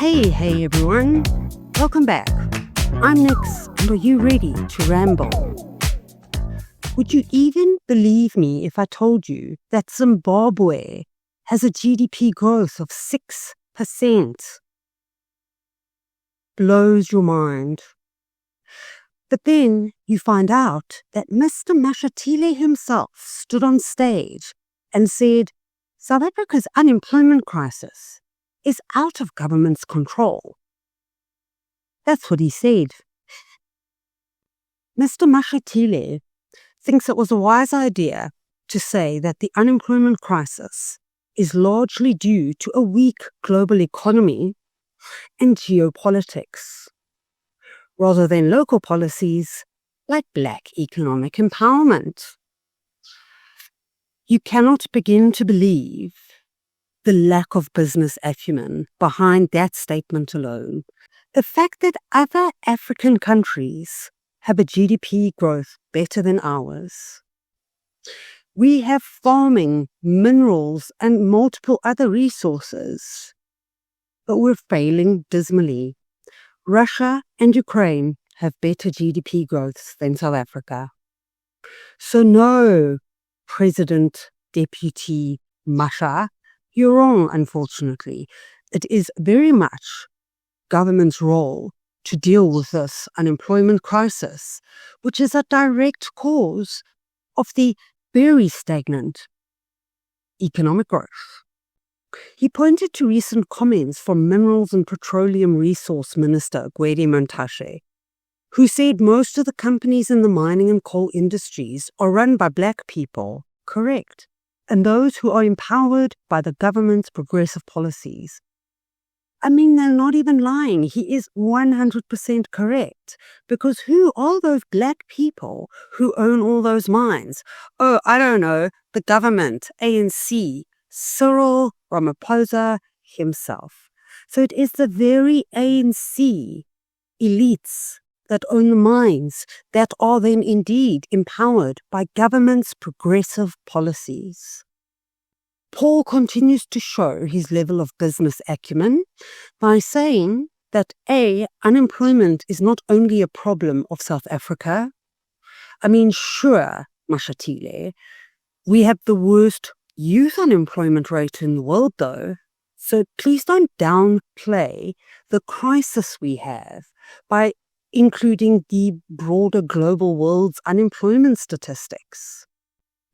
Hey everyone, welcome back. I'm Nix, and are you ready to ramble? Would you even believe me if I told you that Zimbabwe has a GDP growth of 6%? Blows your mind. But then you find out that Mr. Mashatile himself stood on stage and said, South Africa's unemployment crisis is out of government's control. That's what he said. Mr. Mashatile thinks it was a wise idea to say that the unemployment crisis is largely due to a weak global economy and geopolitics, rather than local policies like black economic empowerment. You cannot begin to believe the lack of business acumen behind that statement alone. The fact that other African countries have a GDP growth better than ours. We have farming, minerals, and multiple other resources, but we're failing dismally. Russia and Ukraine have better GDP growths than South Africa. So no, President Deputy Masha, you're wrong, unfortunately. It is very much government's role to deal with this unemployment crisis, which is a direct cause of the very stagnant economic growth. He pointed to recent comments from Minerals and Petroleum Resource Minister Gwede Mantashe, who said most of the companies in the mining and coal industries are run by black people. Correct. And those who are empowered by the government's progressive policies. I mean, they're not even lying. He is 100% correct. Because who are those black people who own all those mines? Oh, I don't know. The government, ANC, Cyril Ramaphosa himself. So it is the very ANC elites that own the mines that are then indeed empowered by government's progressive policies. Paul continues to show his level of business acumen by saying that unemployment is not only a problem of South Africa. I mean, sure, Mashatile, we have the worst youth unemployment rate in the world though, so please don't downplay the crisis we have by including the broader global world's unemployment statistics.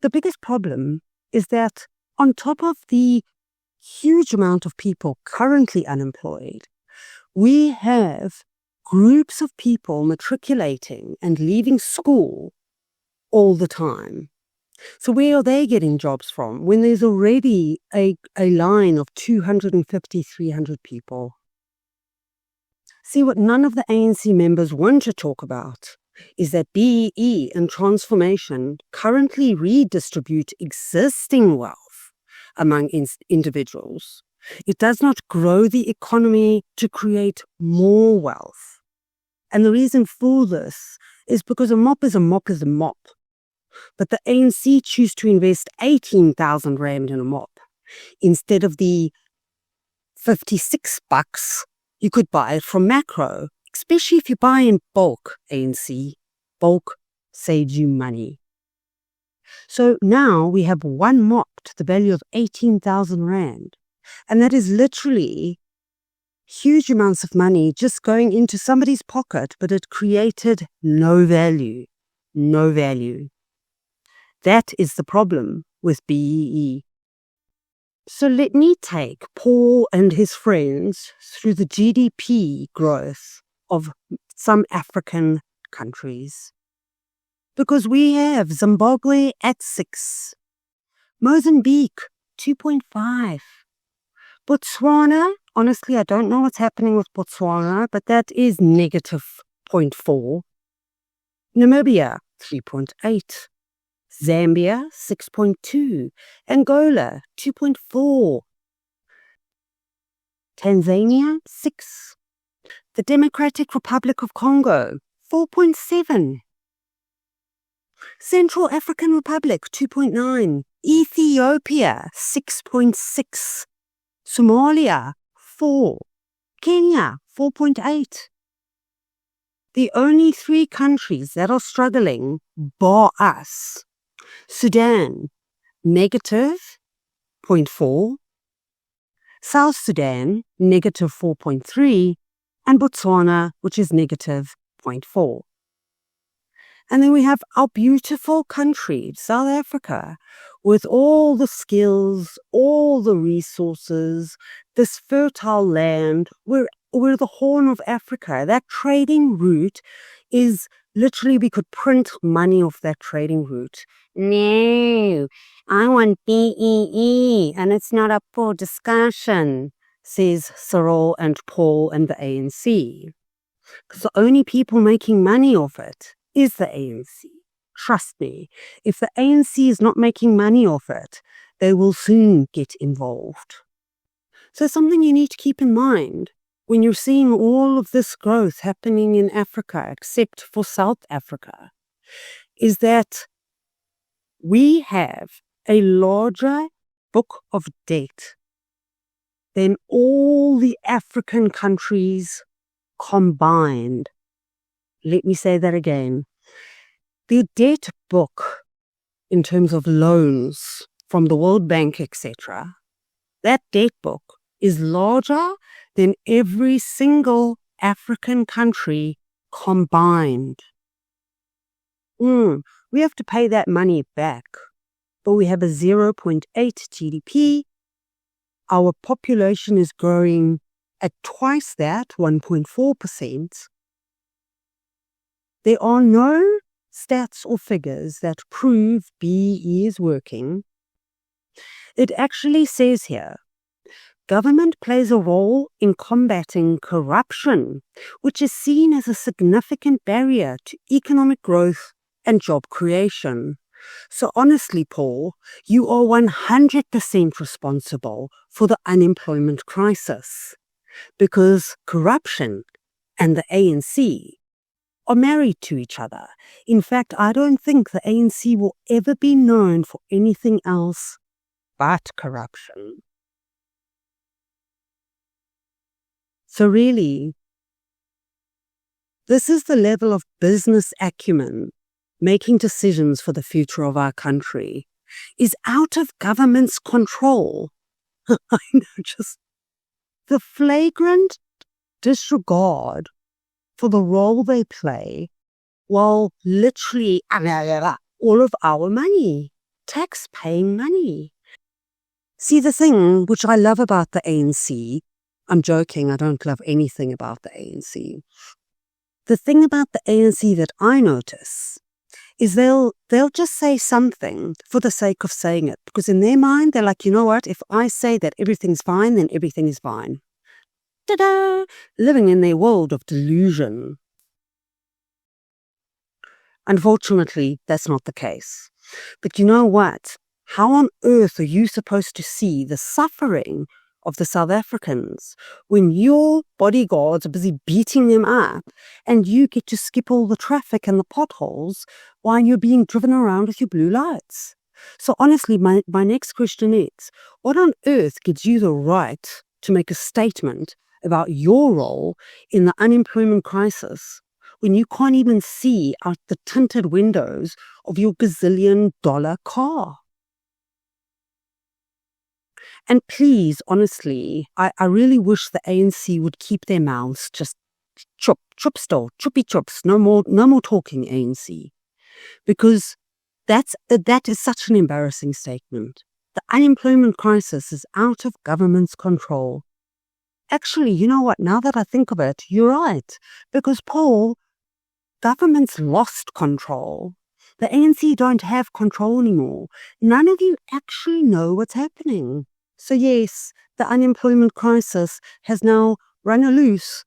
The biggest problem is that on top of the huge amount of people currently unemployed, we have groups of people matriculating and leaving school all the time. So where are they getting jobs from when there's already a line of 250, 300 people? See, what none of the ANC members want to talk about is that BEE and transformation currently redistribute existing wealth among individuals. It does not grow the economy to create more wealth. And the reason for this is because a mop is a mop is a mop. But the ANC choose to invest 18,000 Rand in a mop instead of the 56 bucks you could buy it from Macro, especially if you buy in bulk, ANC. Bulk saves you money. So now we have one mop to the value of 18,000 Rand. And that is literally huge amounts of money just going into somebody's pocket, but it created no value. No value. That is the problem with BEE. So let me take Paul and his friends through the GDP growth of some African countries. Because we have Zimbabwe at 6, Mozambique 2.5, Botswana, honestly I don't know what's happening with Botswana, but that is negative 0.4, Namibia 3.8, Zambia 6.2, Angola 2.4, Tanzania 6, the Democratic Republic of Congo 4.7, Central African Republic 2.9, Ethiopia 6.6, Somalia 4, Kenya, 4.8. The only 3 countries that are struggling, bar us, Sudan, negative 0.4, South Sudan, negative 4.3, and Botswana, which is negative 0.4. And then we have our beautiful country, South Africa, with all the skills, all the resources, this fertile land. We're the Horn of Africa. That trading route is literally, we could print money off that trading route. No, I want BEE, and it's not up for discussion, says Cyril and Paul and the ANC. Because the only people making money off it is the ANC. Trust me, if the ANC is not making money off it, they will soon get involved. So something you need to keep in mind when you're seeing all of this growth happening in Africa, except for South Africa, is that we have a larger book of debt than all the African countries combined. Let me say that again. The debt book, in terms of loans from the World Bank, etc., that debt book is larger than every single African country combined. We have to pay that money back, but we have a 0.8 GDP. Our population is growing at twice that, 1.4%. There are no stats or figures that prove BEE is working. It actually says here, government plays a role in combating corruption, which is seen as a significant barrier to economic growth and job creation. So honestly, Paul, you are 100% responsible for the unemployment crisis, because corruption and the ANC are married to each other. In fact, I don't think the ANC will ever be known for anything else but corruption. So really, this is the level of business acumen making decisions for the future of our country is out of government's control. I know, just the flagrant disregard for the role they play, while literally all of our money, tax-paying money. See, the thing which I love about the ANC, I'm joking, I don't love anything about the ANC. The thing about the ANC that I notice is they'll just say something for the sake of saying it. Because in their mind, they're like, you know what, if I say that everything's fine, then everything is fine. Ta-da! Living in their world of delusion. Unfortunately, that's not the case. But you know what? How on earth are you supposed to see the suffering of the South Africans when your bodyguards are busy beating them up and you get to skip all the traffic and the potholes while you're being driven around with your blue lights? So honestly, my next question is, what on earth gives you the right to make a statement about your role in the unemployment crisis when you can't even see out the tinted windows of your gazillion-dollar car? And please, honestly, I really wish the ANC would keep their mouths just chup still, chuppy chups, no more talking ANC. Because that is such an embarrassing statement. The unemployment crisis is out of government's control. Actually, you know what, now that I think of it, you're right. Because, Paul, government's lost control. The ANC don't have control anymore. None of you actually know what's happening. So yes, the unemployment crisis has now run loose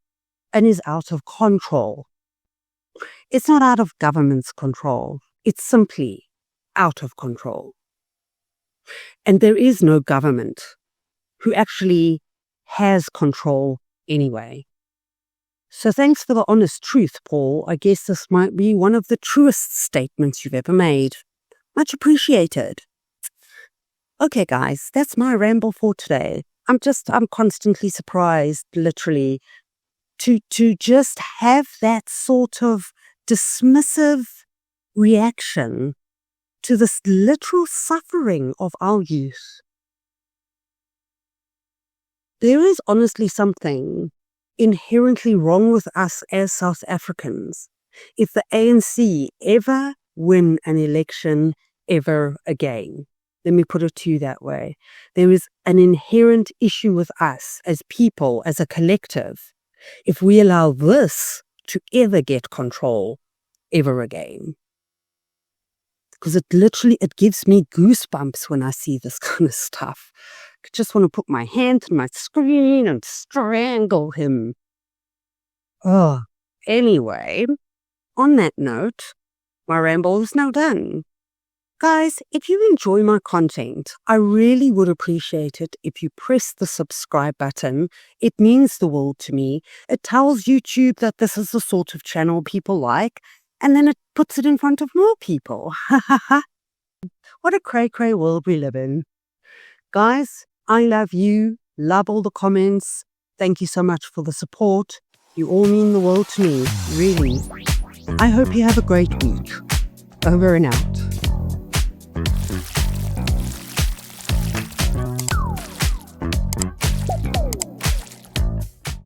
and is out of control. It's not out of government's control. It's simply out of control. And there is no government who actually has control anyway. So thanks for the honest truth, Paul. I guess this might be one of the truest statements you've ever made. Much appreciated. Okay, guys, that's my ramble for today. I'm constantly surprised, literally, to just have that sort of dismissive reaction to this literal suffering of our youth. There is honestly something inherently wrong with us as South Africans if the ANC ever win an election ever again. Let me put it to you that way. There is an inherent issue with us as people, as a collective, if we allow this to ever get control ever again. Because it gives me goosebumps when I see this kind of stuff. I just want to put my hand on my screen and strangle him. Oh, anyway, on that note, my ramble is now done. Guys, if you enjoy my content, I really would appreciate it if you press the subscribe button. It means the world to me. It tells YouTube that this is the sort of channel people like, and then it puts it in front of more people. What a cray-cray world we live in. Guys, I love you. Love all the comments. Thank you so much for the support. You all mean the world to me, really. I hope you have a great week. Over and out.